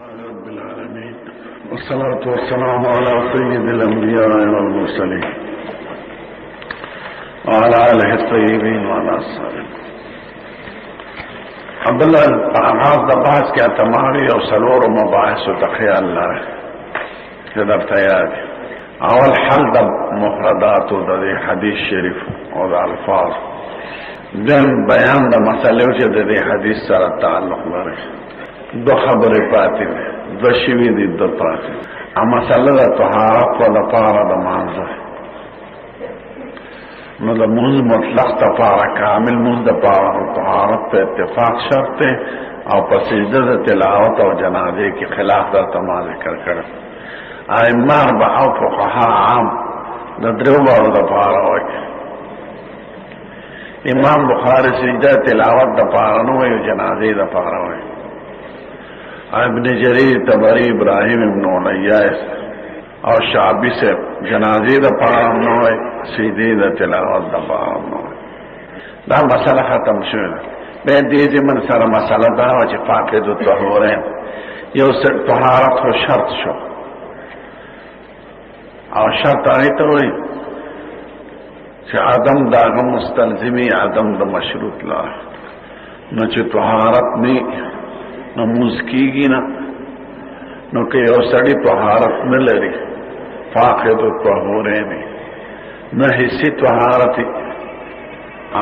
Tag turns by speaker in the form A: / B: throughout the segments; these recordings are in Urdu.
A: رب العالمين والصلاة والسلام على سيد الأنبياء والمرسلين وعلى آله الطيبين وعلى أصحابه. عبدالله آغاز د بحث کې اتماري او سلور مباحث تخیل لره چې درته یاد اول حل د مفردات او د حدیث شریف او د الفاظ دم بیان د مسلو چې د حدیث سره تعلق لري. دو خبرې پاتې دو شوي دي د پاتې اما مسله د طهارت او د طهاره د مانځه نو د مونږ مطلق طهاره کامل مونږ د طهارت په اتفاق شرط او په سجده د تلاوت او جنازې کې خلاف درته ما ذکر کړ. ائمه اربعه او فقها عام د درو ډول د طهاره وایي. امام بخاری سجده تلاوت د طهاره نو وایي، جنازې د طهاره وایي. ابن جریر طبری ابراہیم ابن علیہ اور شعبی سے جنازی دا پارم نوئے سیدی دا تلاوت دا پارم نوئے. دا مسئلہ ختم شوئے بے دیزی من سر مسئلہ دا وچی فاقد الطہورین یو سر طہارت ہو شرط شو اور شرط آئیتا ہوئی چی عدم داغ مستلزمی عدم دا مشروط لا نو چی طہارت نی نموز کیگی نا نو کہ یو سڑی طہارت نہ لری فاقد الطہورین نہ حصی طہارتی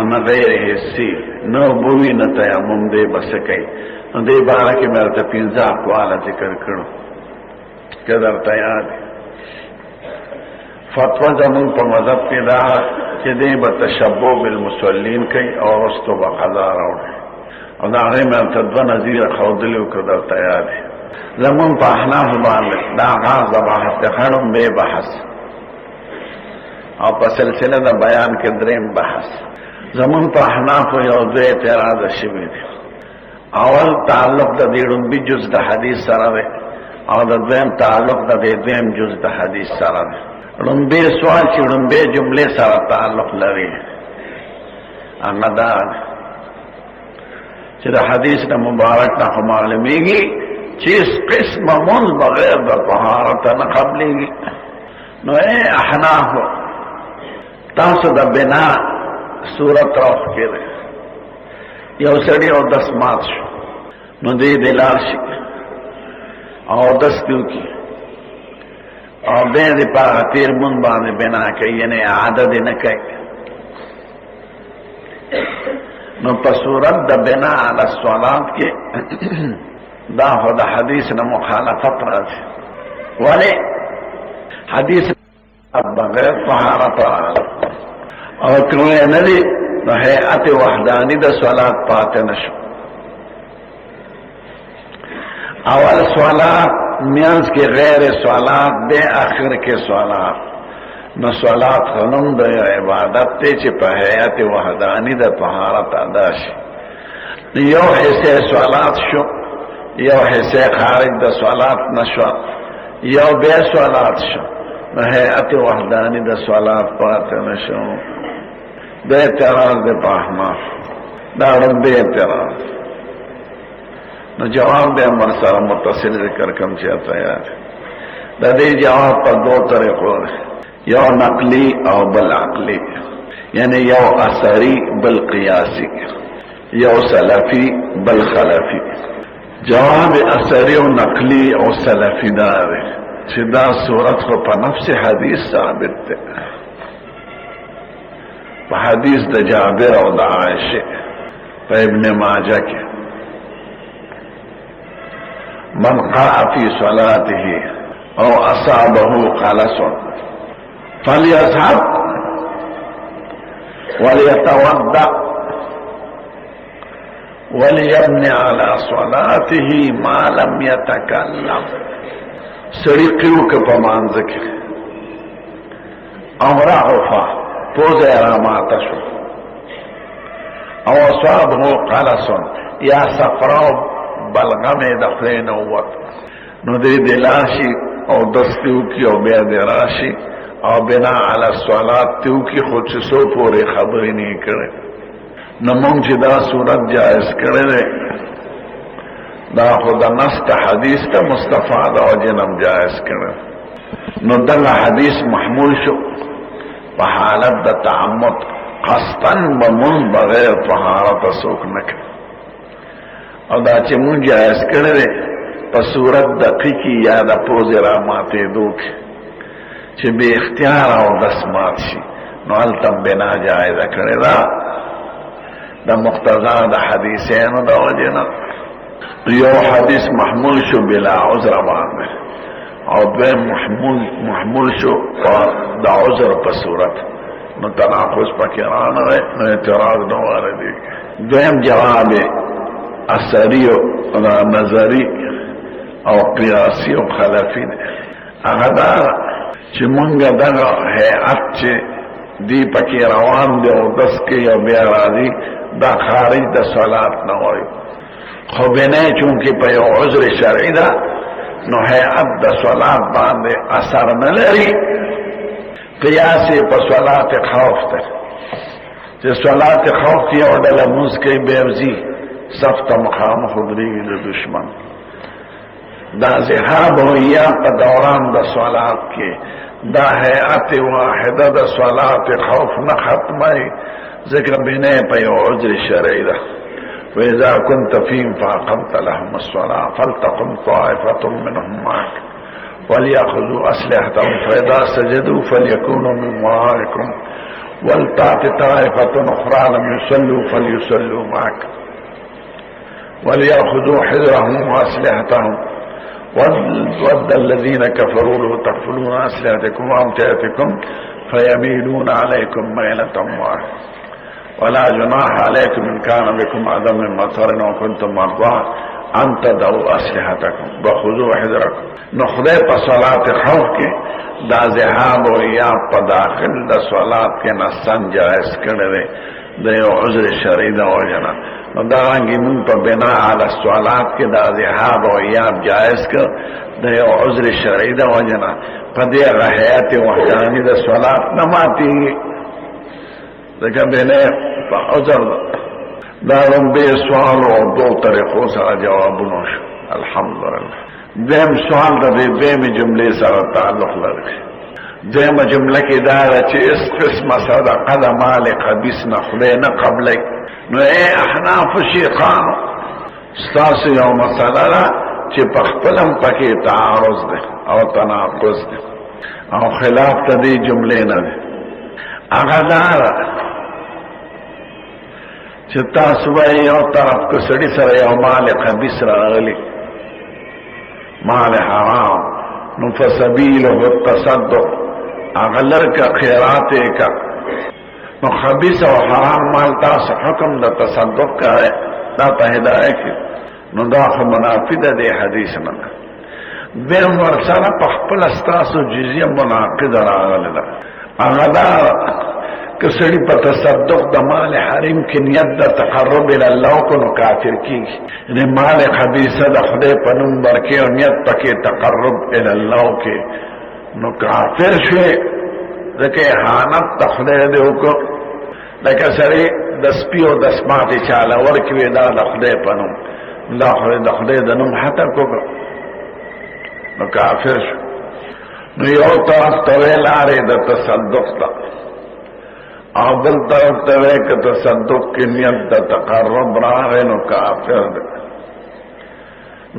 A: انا غیر حصی نہ بوی نہ تیمم دے بسکی نو دے بارہ کی میرا تا پینزا اقوالا ذکر کرو کہ در تیاد فتوہ زمون پا مذہب کی دا کہ دے بتشبو بالمسولین کئی اور استو بقضا روڑے او دا غیر میں تدوہ نظیر خودلیو کردر تیار ہے. زمون پا احناف باندے دا آغاز دا بحث دخانم بے بحث او پا سلسلہ دا بیان کے درین بحث. زمون پا احناف یو دو اعتراض شوی دی. اول تعلق دا دیرون بی جز دا حدیث سره دے او دا دویم تعلق دا دویم جز دا حدیث سره دے. رنبی سوال چی رنبی جملے سره تعلق لگی انا دا چې د حدیث د مبارک نه معلومیږي چې قسم مون بغیر د طهارت نه قبليږي. نو احناف تاسو د بنا صورت راف کړي یو سړی او دس مات شو نو دې دلال شي او دس دیو کی او به دې په تیر مون باندې بنا کوي یعنی عادت نه کوي. نو پا صورت دا بنا علی الصلاة کے دا خود حدیث نا مخالفت راځي ولی حدیث بغیر طهارت او کوئی ندی نو حیعت وحدانی دا صلاة پاتے نشو. اول صلاة میانس کے غیر صلاة دے آخر کے صلاة نو صلات خنم دا عبادت تے چی پا حیات وحدانی دا طہارت ادا شی. یو حصے صلات شو یو حصے خارج دا صلات نشو یو بے صلات شو نو حیات وحدانی دا صلات پاتے نشو. دا اعتراض دے پا احناف دا رب دے اعتراض نو جواب دے امر سارا متصل ذکر کم چاہتا ہے. دا دے جواب پر دو طریقوں دے یو نقلی او بل عقلی یعنی یو اثری بل قیاسی یو سلفی بل خلفی. جواب اثری و نقلی او سلفی دار چی دا صورت خو پا نفس حدیث ثابت تے پا حدیث دا جابر او دا عائشہ پا ابن ماجہ کے من قرأ فی صلاته او اصابه قلسن فليذهب وليتوضأ وليبني على صلاته ما لم يتكلم. سرقیو کے پمانز کے امرعفا پوز ارامات شو او اصابه قلسن یا صفراو بلغم دخلین اوت نو دی دلاشی او دستیو کی او بید راشی او بنا علی الصلاة تیو کی خود سے سو پورے خبری نہیں کرے. نمونگ چی دا صورت جائز کرے دے دا خود نست حدیث تا مستفاد او جنم جائز کرن. نو دل حدیث محمول شو پا حالت دا تعمد قصدن بمون بغیر طهارت سوک نکر. او دا چه مون جائز کرن پا صورت دقیقی یا دا پوزی را ماتے دوک چه بے اختیار او دسمات شی نو علتم بنا جائز کرن دا مقتضا دا حدیثین دا وجنا. یو حدیث محمول شو بلا عذر باندې او دویم محمول شو دا عذر په صورت نو تناقض پکې رانه نو اعتراض نو وارد. دویم جواب اثری او نظری او قیاسی او خلافی دی. هغه دا چې مونږه دغه هيئت چې دی پکې روان دی او دس کې او بیا راځي دا خارج د صلات نه وایي خو بنه چونکه په یو عذر شرعي ده نو هيئت د صلات باندې اثر نه لري. قیاس په صلات خوف ته چې صلات خوف یو ډول موږ کې بیوزي صف ته مخامخ درېږي د دشمن دا ذهاب یا په دوران د صلات کې دا هيئت واحده د صلات خوف نه ختمه ذکر بنه په یو عذر شرعي ده. وإذا كنت فيهم فأقمت لهم الصلاة فلتقم طائفة منهم معك وليأخذوا أسلحتهم فإذا سجدوا فليكونوا من ورائكم ولتأت طائفة أخرى لم يصلوا فليصلوا معك وليأخذوا حذرهم وأسلحتهم ود الذين كفروا لو تغفلون أسلحتكم وأمتعتكم فيميلون عليكم ميلة واحدة ولا جناح عليكم إن كان بكم عدم من مطر وكنتم مرضى أن تدعوا أسلحتكم وخذوا حذركم. نخذي پا صلاة خوف کے دا ذهاب و ایاب پا داخل دا صلاة کے نسان جائز کرده دا یو عذر شرعی دا وجنا. دا رنگی من پا بنا علی صلاة کے دا ذهاب و ایاب جائز کر دا یو عذر شرعی دا وجنا پا دی غحیات وحدانی دا صلاة نماتی لیکن بہنے عذر دارم بے سوال و دو طریقوں سر جوابونو شو الحمدللہ. دیم سوال دا دیم جملے سر تعلق لرکی. دیم جملہ کی دارا چی اس قسم صدقہ دا مال خبیث نخلینا قبلک نو اے احناف شیخانو ستاس یو مسئلہ چی پخپلم پکی تعارض دے او تناقض دے او خلاف تا دی جملے نا دے. اغدارا چې تاسو به یو طرف کو سړي سره یو مال خبيث راغلی مال حرام نو فسبيله التصدق اغلر کا خیرات کا نو خبيث او حرام مال تاسو حکم د تصدق کا دا ته هدايه کی نو دا منافی ده حدیث نه به ورسره په خپل استاسو جزیه مناقض راغله اغلا کسڑی پا تصدق دا مال حریم کی نیت دا تقرب الاللہ کو نو کافر کی یعنی مال خبیثہ دا خدای پا نمبر کے و نیت پا کے تقرب الاللہ کے نو کافر شوے دکے حانت دا خدای دے کو لکہ سڑی دسپی و دسماتی چالا ورکوی دا خدای پا نم دا خدای دا نم حتا کو نو کافر شو. نو یو طرف طویل آرے دا تصدق دا او بل طرف توے کہ تصدق کی نیت دا تقرب راغے نو کافر دے.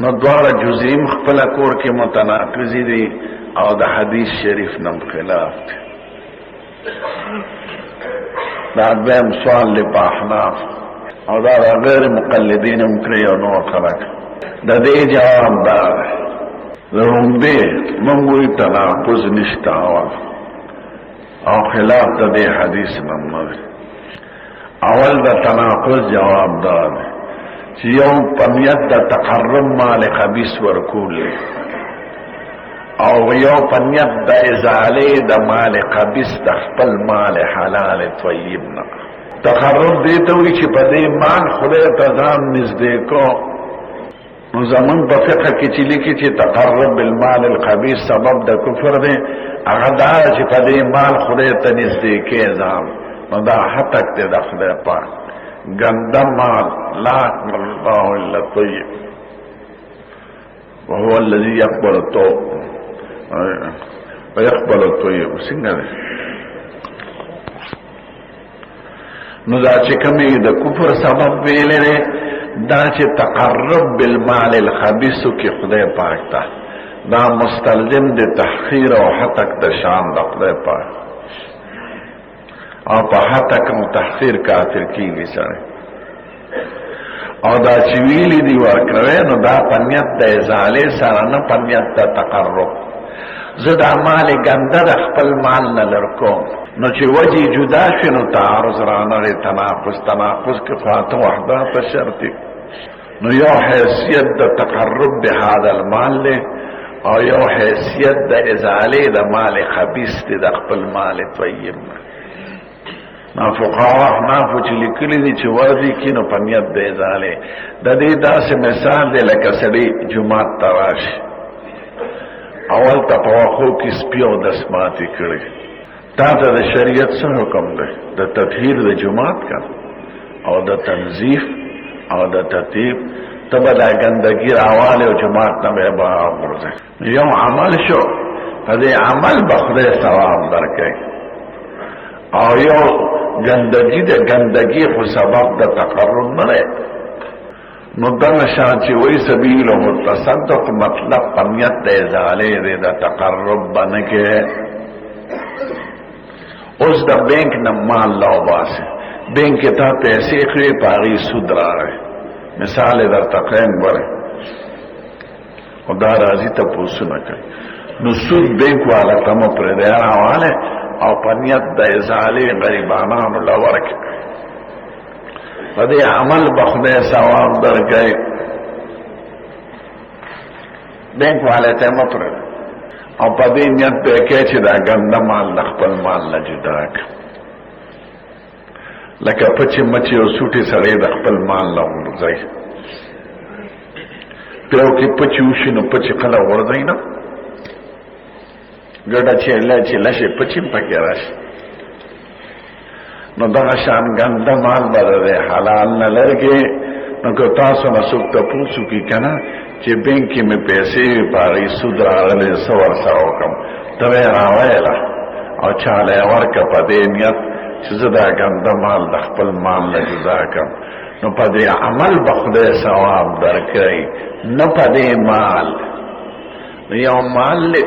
A: نو دوارا جزیم خپل کور کی متناقضی دی او دا حدیث شریف نم خلاف دی. دا دویم سوال لی پا احناف او دا غیر مقلدین مکری او نو خلق دا دی جواب دا رنبی منگوی تناقض نشتا آواز او خلاف دا دی حدیث نمبر. اول دا تناقض جواب دار چی یو پنیت دا تقرب مال خبیث ورکول لی او یو پنیت دا ازالی دا مال خبیث دا خپل مال حلال طیبنا. تقرب دیتوی چی پا دی مال خدای تزام نزدیکو نو زمان پا فقہ کی چلی کی چی تقرب بالمال الخبیث سبب دا کفر دے اغدار چی پا دی مال خدای تا نزدیکی ازام نو دا حتک دی دا خدای پاک گندم مال لا اکبر اللہ اللہ طیب وهو الذي يقبل التوب ويقبل الطيب. څنګه ده نو دا چې کومې د کفر سبب ویلې دا چې تقرب بالمال الخبيث کې خدای پاک ته دا مستلزم د تحقیر او حتک د شان د خدای پاک او په حتک او تحقیر کافر کیږي سره او دا چې ویلې دی ورکړې نو دا پنیت د ازاله سره نه پنیت د تقرب. زه د مال ګنده د خپل مال نه لرکوم نو چې وجه جدا شي نو تعارض رانه تناقض کې فاته وحده په شرط نو یو حیثیت د تقرب به هذا المال له او یو حیثیت د ازاله د مال خبيث د خپل مال طیب. ما فقها احناف چې لیکلي دي چې ورځي کینو پنیت د ازاله د دې داسې مثال دی لکه سړی جمعه تراش اول تطوخو کی سپیو دسماتی کړي تا ته د شریعت څخه حکم دی د تطهیر د جمعات کا او د تنظیف او د ترتیب تبه د ګندګي راواله او جمعات نه به ورځي یو عمل شو دې عمل بخره ثواب درکې او یو ګندګي د ګندګي خو سبب د تقرب نه نو دغه شان چې وای سبیل او تصدق مطلب پنیت د ازاله د تقرب باندې اوس د بانک نه مال لا واسه بانک ته پیسې خري پاري سود راغی مثال درته قائم وره او دا راځي ته پوښتنه کوي نو سود بانک والا تم پر دی راواله او پنیت د ازاله غریبانو لا ورکه پدې عمل بخنه ثواب درکې بانک والے ته مطر او پدې نیت په کې چې دا ګنده مال خپل مال نه جدا ک لکه پچې مچې او سوټي سره د خپل مال نه ورځي پیو کې پچې وشینو پچې کله ورځي نه ګډه چې لشه پچې پکې راشي نو دا شان ګنده مال بده حلال نه لرګي نو کو تاسو نه څوک ته پوښتنه کی کنه چې بانک کې مې پیسې پاري سود راغلي سور سره کوم ته راوایلا او چاله ورکه پدې نیت چې زدا ګنده مال د خپل مال له جدا کوم نو پدې عمل بخده ثواب درکړي نه پدې مال یو مال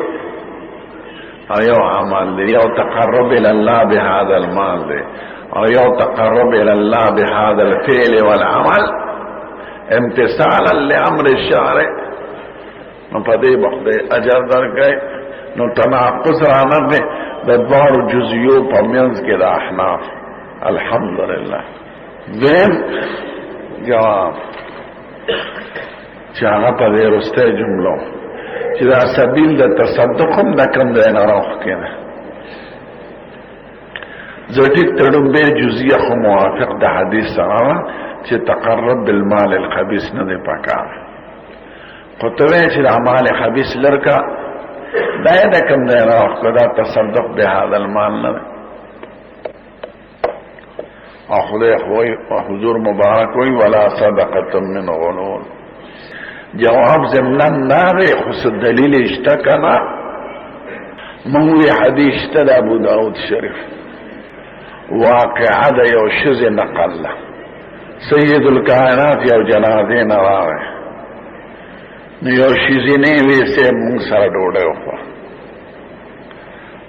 A: او یو عمل یو تقرب الى الله بهذا المال او یو تقرب الى الله بهذا الفعل والعمل امتثالا لامر الشارع نو پدې بخده اجر درکړي نو تناقض رانه د دوار جزئیو په منځ کې د احناف الحمدلله دیم جواب چې هغه په ورسته جملو چې دا سبیل د تصدق هم د کوم ځای نه راوخی نه زټی تړم به جزئیه خو موافق د حدیث سره چې تقرب بالمال الخبيث نه دی پکار قطوی چې اعمال خبيث لرکا دای د کوم ځای نه راوخی دا تصدق به هذا المال نه او خدای خوای او حضور مبارک وی ولا صدقه من غلول جواب زمنان ناره خص دلیل اشتکنا موی حدیث تد ابو داود شریف واقع دا یو شز نقل سید الکائنات یو جنازه نواره نو یو شزی نیوی سے مونگ سر ڈوڑے وخوا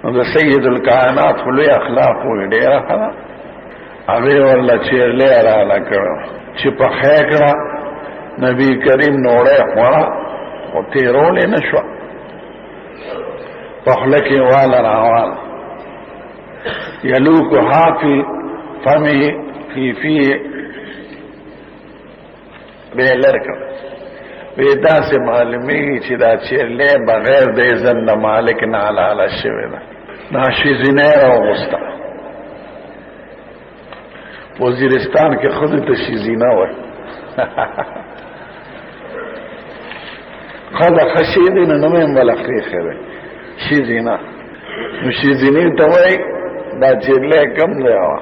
A: نو دا سید الکائنات خلوی اخلاق ہوئی دیرہ خدا اوی والله چیرلی ارالا کرو چی پا خیکڑا نبی کریم نوڑے خورا و تیرولی نشوا پخلکی والا راوال یلوکو حافی فمی فی بے لرکو ویدا سے معلومی چی دا چیرلی بغیر دیزن دا مالک نالالا شوی دا ناشی زنیر و غستا وزیرستان کې خود ته شیزینه وای خدا خشیدین نو مې ملخي خره شیزینه نو شیزینه ته وای دا چیرله کم دی وا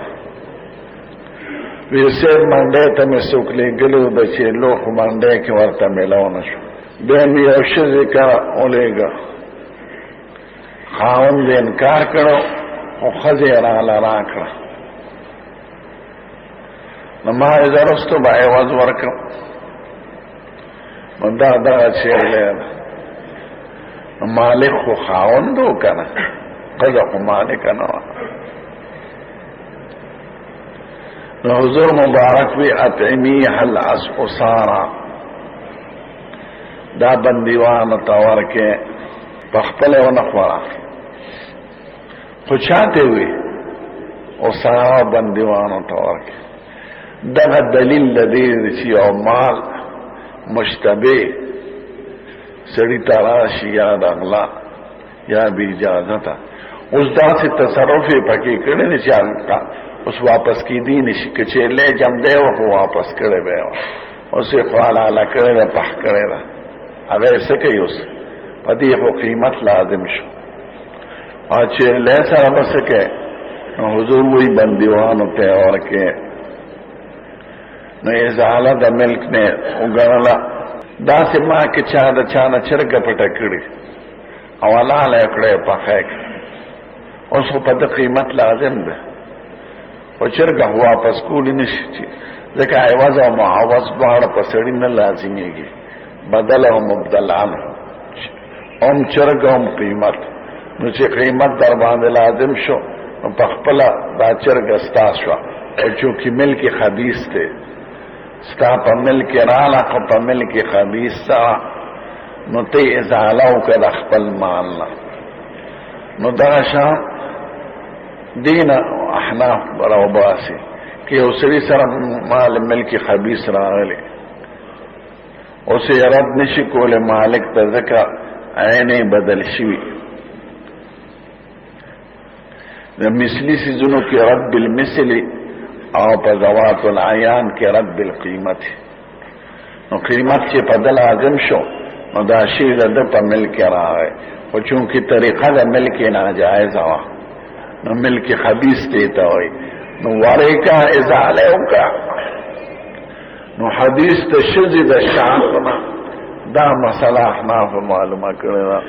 A: وی سر منډه ته مې سوکلې ګلو د چیرلو خو منډه کې ورته ملاو نشو بین یو ښځې کره ولېږه، خاوند یې انکار کړو او ښځه یې راله راکړه. نو ما یې زه رستو به عوض ورکړم. نو دا دغه چیرلی ده، نو مالک خو خاوند و که نه، ښځه خو مالکه نه وه. نو حضور مبارک وی اطعمیها الاسارا، دا بندیوانو ته ورکې، پخپله ونه خوړه. خو چاته وی اسارا بندیوانو ته ورکې. دغه دلیل د دې چې یو مال مشتبه سړي ته راشي یا د غلا یا بې اجازته، اوس داسې تصرف یې پکې کړی دی چې اوس واپس کېدی نشي، که چیرلی جمدی و خو واپس کړی به یې وه، اوس یې خو حلاله کړې ده، پخ کړې ده. هغه یې څه کوي اوس؟ په دې خو قیمت لازم شو. او چیرلی سره به څه کوي؟ نو حضور وایي بندیوانو ته یې ورکې. نو ازاله د ملک نه وګڼله، داسې ما کې چا د چا نه چرګه پټه کړي او حلاله یې کړې پخی کړه، اوس خو په ده قیمت لازم ده. خو چرګه واپس کولی نشي، ځکه عوض او معوض دواړه په سړي نه لازمیږي، بدل او مبدل عنه، هم چرګ هم قیمت. نو چې قیمت در باندې لازم شو، نو په خپله دا چرګه ستا شوه، او چونکې ملک خبیث دی، ستا په ملک راله، خو په ملک خبیث سره، نو ته ازاله وکړه د خپل مال نه. نو دغه شان دین احناف راوباسي که یو سړي سره مال ملک خبیث راغلی، اوس یې رد نشي کولی مالک ته، ځکه عین بدل شوي. د مثلي څیزونو کې رد بالمثل، او په ذوات العیان کې رد بالقیمت. نو قیمت چې په ده لازم شو، نو دا شی د ده په ملک راغی، خو چونکې طریقه د ملک ناجایزه وه، نو ملک خبیث دیتا وی. نو ورکا ازاله وکا. نو حدیث د ښځې د شعرنا دا مسله احناف معلومه کړې ده،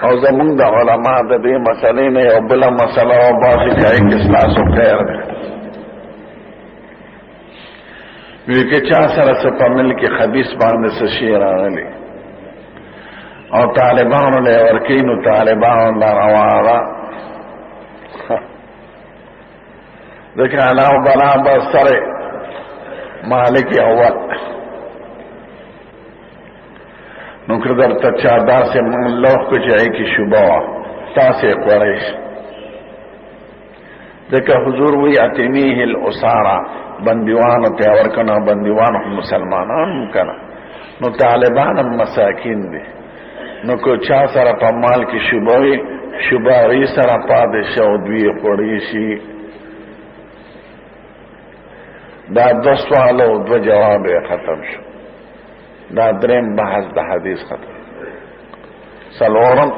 A: او زمونږ د علما د دې مسلې نه یو بله مسله وباسي چې هغې کې ستاسو خیر دی. وی که چا سره څه په ملک خبیث باندې څه شی راغلی او طالبانو له ورکی، نو طالبانو لا روا ده، ځکه الله بنا به سره مالک اول. نو که درته چا داسې لوح کو چې هغې کې شوبه وه، تاسې یې خوړی شي. ځکه حضور وی اطعمیه الاسارا، بندیوانو ته یې ورکنه، بندیوانو خو مسلمانان هم که نه، نو طالبان هم مساکین دي. نو که چا سره په مال کې شوبه وي، شوبه هغې سره پاتې شه او دوی یې خوړی شي. دا 2 سوال او 2 جواب یې ختم شو. دا دریم بحث د حدیث ختم. څلورم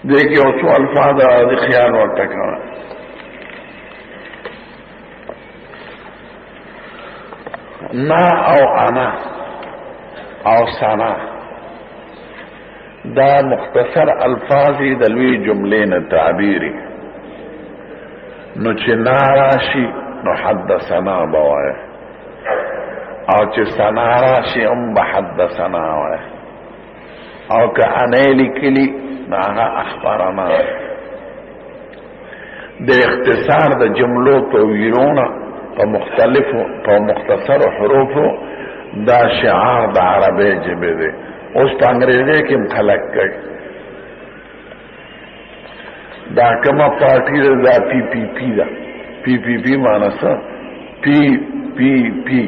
A: دې کې یو څو الفاظ راځي، خیال ورته کوه. نا او انا او سنا دا مختصر الفاظی د لوی جملې نه تعبیری. نو چې ناراشي نو حدثنا بوایه، او چې سنا راشي هم به حدثنا وایه، او که انې لیکلي نو هغه اخبارنا. د اختصار د جملو تویلونه په مختصر حروفو دا شعار د عربی ژبې دی. اوس په انګریزي کې هم خلک کوي. دا کومه پارټي ده؟ دا پی پی پی ده. پی پی پی معنی څه؟ پی پی پی،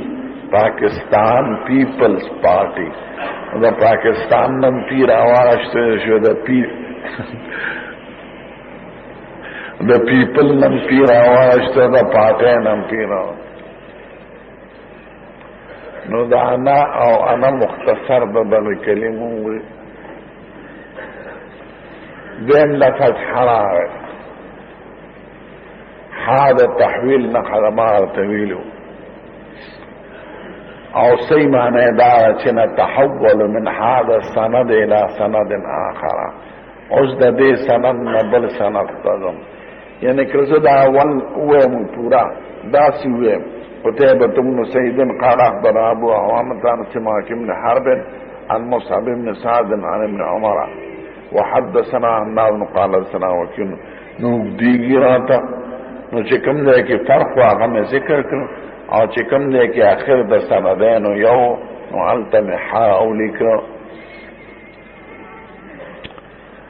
A: پاکستان پیپلز پارټي. دا پاکستان نم پی راواشته شو، د پی د پیپل نم پی راواشته، د پارټي نم پی راواشته. نو دا انا او انا مختصر بدل کلمو وی. دیم لفظ حراغ، حاد تحویل نقل مار طویلو، او سی معنی دار چې نتحول من هذا السند الى سند آخر، اوس د دې سند نه بل سند ته یعنی کله دا اول وې پورا داسې وې قتيبة بن سعيد قال اخبر ابو عوامة عن سماك بن حرب عن مصعب بن سعد عن ابن عمر وحدثنا عن ناظم قال السلام وكن نو دیگی راتا نو چکم دے کی فرق واقع میں ذکر کرو او چکم دے کی آخر دا سندین یو نو علتم حاولی کرو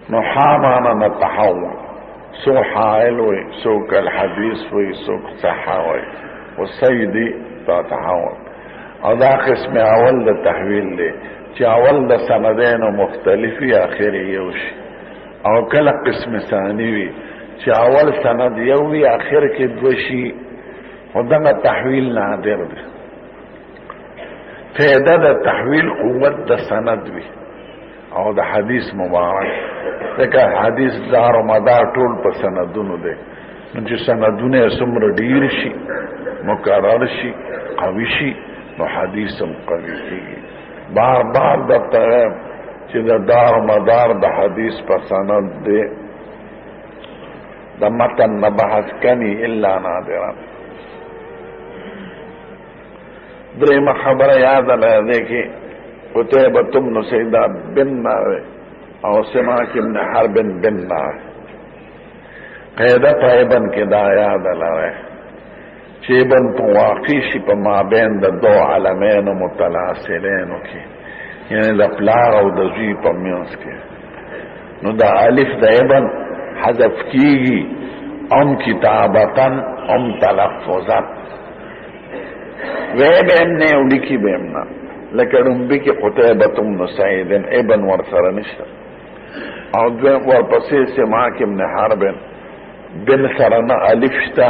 A: نو حامانا نتحول سو حائل وی سو کل حدیث وی سو صحا وی والسیدی تا تحول او دا قسم اول دا تحویل لے چی اول دا سندین مختلفی آخری یوشی او کل قسم ثانی وی چی اول سند یوی آخر کی دوشی خودنگا تحویل نادر دی فیده دا تحویل قوت دا سند وی او دا حدیث مبارک دیکھا حدیث دار و مدار طول پا سندونو دے نو چی سندونه سمر دیر شی مکرر شی قوی شی نو حدیثم قوی کی بار بار دا تغیم چی دا دار و مدار دا حدیث پا سند دے دا متن نبحث کنی الا نادران دریم خبر یاد لے دیکھی قتيبة بن سعيد بن ناوے او سماك بن حرب بن ناوے قیدہ ابن کے دا یاد لے چیبن پا واقعی شی پا مابین دا دو علمین متلاثلین کی یعنی دا پلار او دا زوی پا میانس کے نو دا الف دا ابن حذف کیگی ام کتابتن ام تلفظت وے بیم نے اولی کی بیمنا لیکن انبی کی قتیبة بن سعید ابن ورسر نشتا او دویم ورپسی سماک ابن حرب بن سرنا الف شتا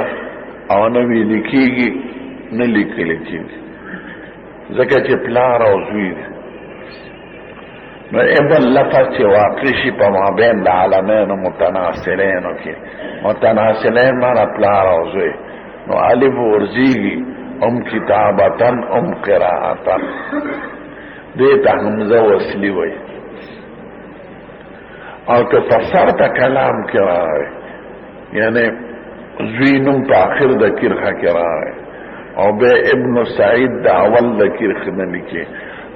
A: او نوی لکیگی نلکی لکیگی زکر چی پلار او زوی دی نو ابن لفظ چی واقعی پا مابین دا عالمین متناسلین کی متناسلین مانا پلار او زوی نو الف ورزیگی ام کتابتن ام قراءتن دیتا حمزہ وصلی وی اور کہ فسر تا کلام کرا ہے یعنی زوینم پا آخر دا کرخا کرا ہے اور بے ابن سعید دا اول دا کرخ نلکی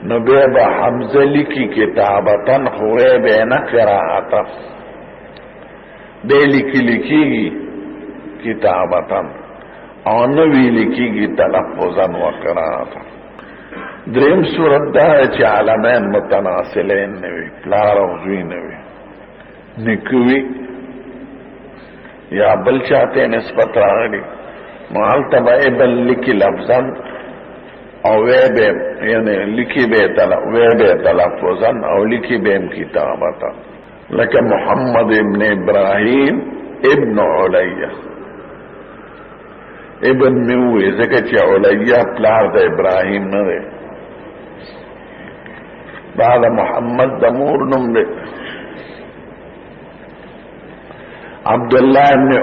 A: نو بے با حمزہ لکی کتابتن خوے بے نا قراءتن بے لکی گی کتابتن اور نوی لکی گی تلفظاً و قراءتاً دریم صورت دا ہے چی عالمین متناسلین نوی پلار و زوی نوی نکوی یا بل چاہتے نسبت راغلی معالتبا ابن لکی لفظاً او وی بے یعنی لکی بے تلفظاً او لکی بیم کتابتاً لکہ محمد ابن ابراہیم ابن علیہ ابن میوی زکر چی علیہ پلار دا ابراہیم ندے بعد محمد دا مور نم دے عبداللہ ابن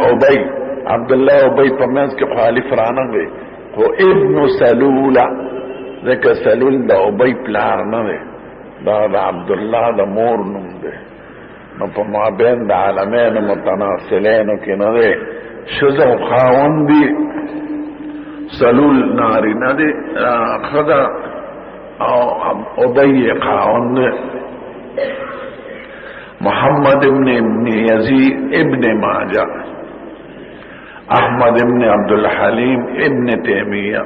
A: عبی پمینس کے خالف رانا گے وہ ابن سلولہ زکر سلول دا عبی پلار ندے دا عبداللہ دا مور نم دے نو پا مابین دا عالمین متناسلین کی ندے شزو خاون دی سلول ناری ندی خدا عبی خاون دی محمد ابن یزید ابن ماجہ احمد ابن عبدالحلیم ابن تیمیہ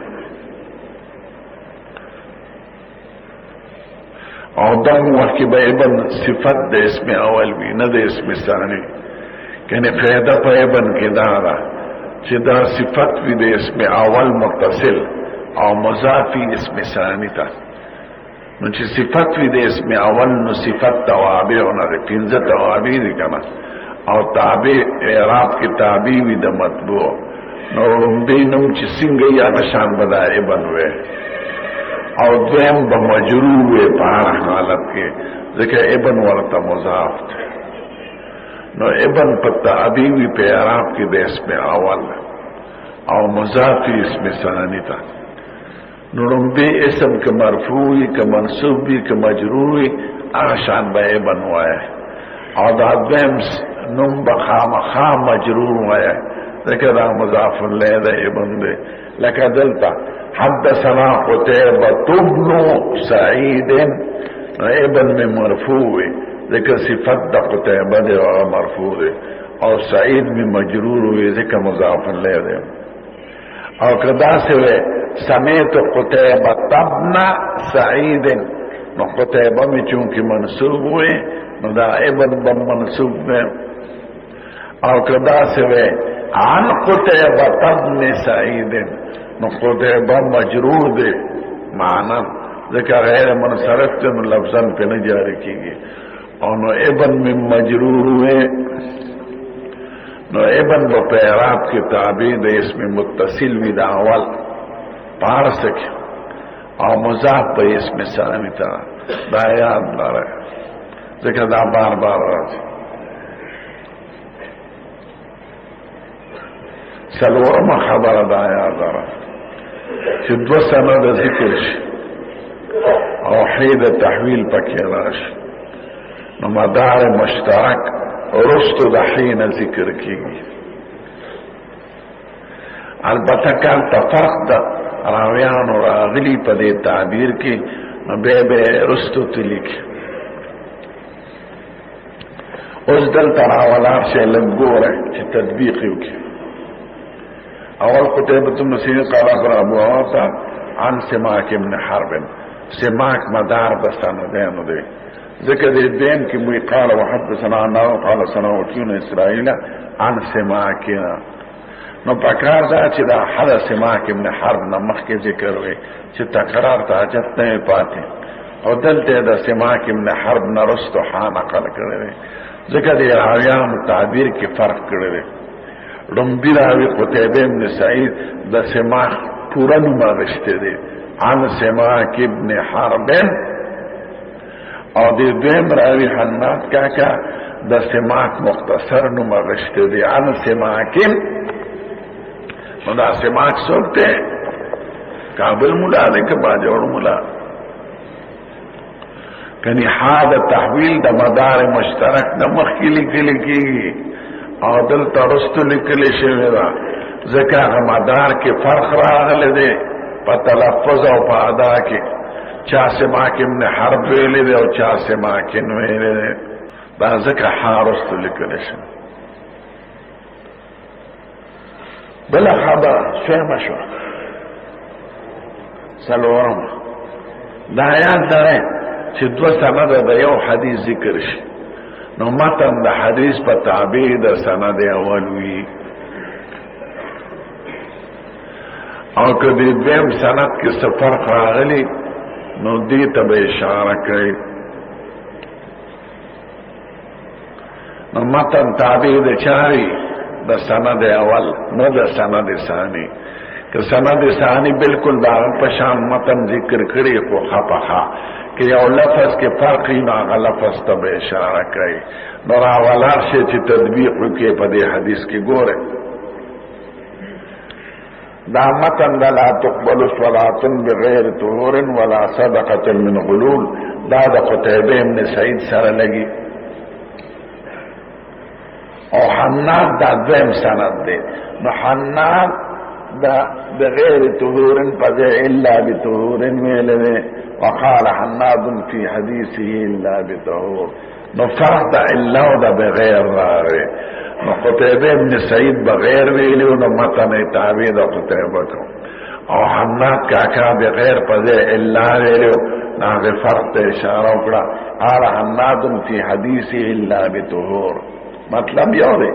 A: اور دم وقت با ابن صفت دے اسم اول بھی نہ دے اسم ثانی یعنی فیدہ پا ابن کی دارا چی دا صفت بھی دے اسم اول متصل او مضافی اسم ثانی تا نو چی صفت بھی دے اسم اول نو صفت توابع ہونا دے پینزہ توابع دی کنا او تابع اعراب کی تابع بھی دا مطبوع نو رنبینم چی سنگی آتشان بدا ابن وے او دویم بمجرور وے پارا حالت کے ذکر ابن ورطا مضاف تھے نو ابن پتا ابیوی پہ اعراب کی دے اسم اول او مضافی اسم ثانی تا نړمبي اسم که مرفوعي که منصوبي که مجروري هغه شان به ابن وایي او دا دویم نوم به خامخا مجرور وایي ځکه دا مضاف الیه د ابن دی لکه دلته حدثنا قتيبة بن سعيد ابن من مرفوع ذکر صفت دا قتيبة دی او مرفوع دی او سعید من مجرور وی ذکر مضاف الیه دی او کدا سوی سمیت قتيبة بن سعيد نو قتيبة می چونکه منصوب وی نو دا ابن بن منصوب دی او کدا سوی عن قتيبة بن سعيد نو قتيبة مجرور دے معنی ذکر غیر منصرف تے نو لفظاً پہ نہ جاری کی گئی اور نو ابن من مجرور ہوئے نو ابن و پیراب کی تعبیر اس میں متصل وی دا اول پار سکے اور مضاف پہ اس میں ثانی تا دا یاد نہ رہے ذکر دا بار بار راضی سلورم خبر دا یاد رہا چې دو سند ذکر شي او حید تحویل پکې راشي نو مدار مشترک رستو د حین ذکر کیږي البته کال تفرق د راویانو راغلی په دې تعبیر کې نو به رستو تلیک اوس دلته راولار شي لګوره چې تطبیق وکړي اول قتيبة بن سعيد قال اخبر ابو عاصم عن سماك بن حرب سماك مدار بسندين دي ذکر دین کی مئی قال وحدثنا انه قال سنوتون اسرائيل عن سماكنا نو پکار دا چې دا حدا سماك ابن حرب نمخ کے ذکر ہوئے چې تقرار تاجت نہیں پاتے او دلتے دا سماك ابن حرب نرست حان اقل کرے ذکر دی راویان تعبیر کی فرق کرے رمبی راوی قتيبة بن سعيد دا سماک پورا نما غشتے دے عن سماک ابن حرب او دی دویم راوی حنات کا دا سماک مختصر نما غشتے دے عن سماک نو دا سماک سوکتے کابل ملا دے کبا جوڑ ملا کنی حاد تحویل دا مدار مشترک دا مخیلی کلی کی او دل ترستو لکلی شوی دا ذکر مدار کی فرق راغلی دے پا تلفظ او پا ادا کی چا سماک ابن حرب ویلی دے او چا سماکن ویلی دے دا ذکر حارستو لکلی شوی بلا خبر شویم شو سلورم دا یاد دارے چی دو سند دا یو حدیث ذکر شی نو متن دا حدیث پا تعبیر دا سند اولوی او کدی دویم سند کی سفرق راغلی نو دیتا با اشاره کئی نو متن تعبیر دا چاری دا سند اول نو دا سند ثانی کہ سند ثانی بالکل دا پشان متن ذکر کری کو خپخا کہ یو لفظ کے فرقی ناغا لفظ تب اشارہ کئی نورا ولار سے چی تدبیق کے پدے حدیث کی گورے دا متن دا لا تقبل صلاة بغیر طهور ولا صدقة من غلول دا قتيبة بن سعيد سر لگی او حناد دا دویم سند دے نو حناد دا بغیر طهور پدے الا بطهور ویلے وقال حناد في حديثه الا بطهور نو فرق دا الا دا بغیر راوی نو قتيبة بن سعيد بغیر ویلی نو متن تعبیر دا قتيبة کو او حناد کاکا بغیر پدے الا ویلی ناغ فرق دا اشارہ اکڑا قال حناد في حديثه الا بطهور مطلب یو دے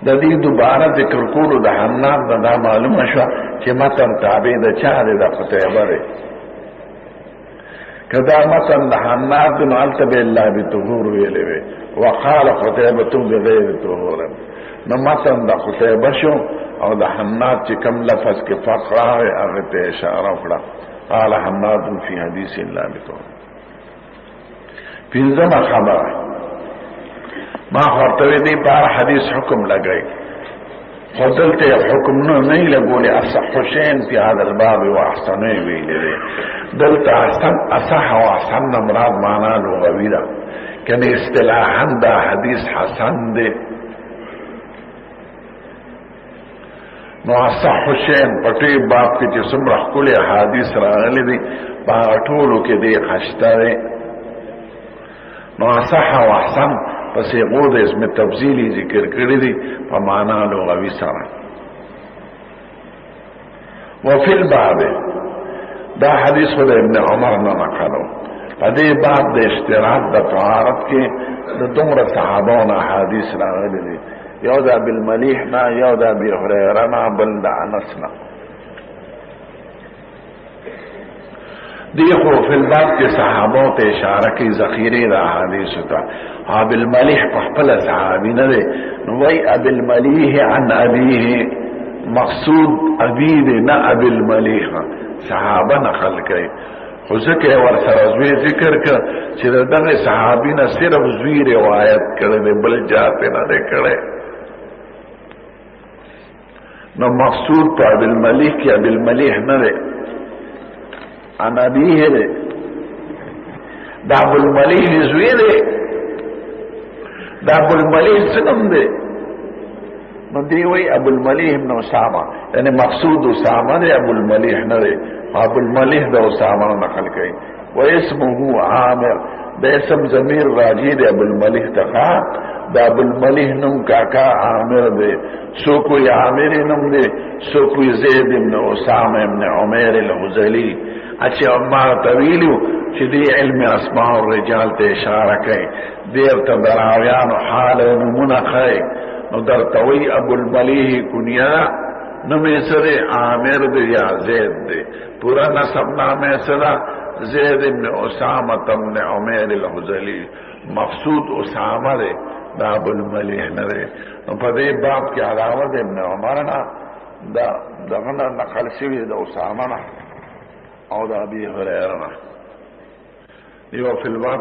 A: دا دی دوبارہ ذکر کولو دا حناد دا معلوم شوا چی متن تعبیر دا چا دے دا قتيبة دے کدا متن دا حناد بن علتب اللہ بطهور ویلے وقال قتيبة بغیر طهور نو متن دا قتيبة شو او دا حناد چی کم لفظ کے فقرہ ہے اغت اشارہ اکڑا قال حناد فی حدیث اللہ بطهور پینزم خبر ما خورتوی دی پار حدیث حکم لگئی فضلت حكمنا نہیں لگولي اصح شيء في هذا الباب واحسنه ویلې دلت اصح واحسن مراد معنا لغوي ده کنه اصطلاحا دا حدیث حسن ده نو اصح شيء پټي باب کې چې څومره کله حدیث راغلي دي په ټولو کې دي خشته نو اصح واحسن پس غود اسم تفصیلی ذکر کړی دي په معنا لغوي سره وفي الباب دا حدیث خود ابن عمر نه نقلو په دې باب د اشتراط د طهارت کې د دومره صحابانو حدیث راغلي دي یو دا بالملیح نه یو دا ابي هريره نه بل دا انس نه دیکھو فی الباب کے صحابوں تے اشارہ کی ذخیرے دا حدیث ہوتا اب الملیح پخپل صحابی نہ دے وی اب الملیح عن ابیہ مقصود ابی دے نہ اب الملیح صحابہ نقل کرے خوزکے ورسر ازوی ذکر کر چیز دنگ صحابی نہ صرف زوی روایت کرے بل جاتے نہ دے کرے نہ مقصود پا اب الملیح کی اب الملیح نہ دے عن ابيه ده دا ابو المليح زوی ده دا ابو المليح سنم ده نو دی وی ابو المليح ابن اسامه یعنی مقصود اسامه ده ابو المليح نه ده ابو المليح ده اسامه نقل کړي و اسمه عامر ده اسم ضمیر راجی ده ابو المليح تخا دا ابو المليح نم کاکا عامر ده سو کوئی عامر نم ده سو کوئی زید ابن اسامه ابن عمیر الحزلی اچھا عمار طویلو چې دی علم اسماء الرجال ته اشاره کوي دیر ته دراویانو حال و نمونه کوي نو در توی ابو الملیح کنیا نمی سره عامر دی یا زید دی پورا نسب نامه سره زید ابن اسامه ابن عمیر الحزلی مقصود اسامه دی دا ابو الملیح نه دی نو په دې باب کې علاوه د ابن عمر نه دا دغه نقل شوی د اسامه نه او دا ابي هريره یو فی الباب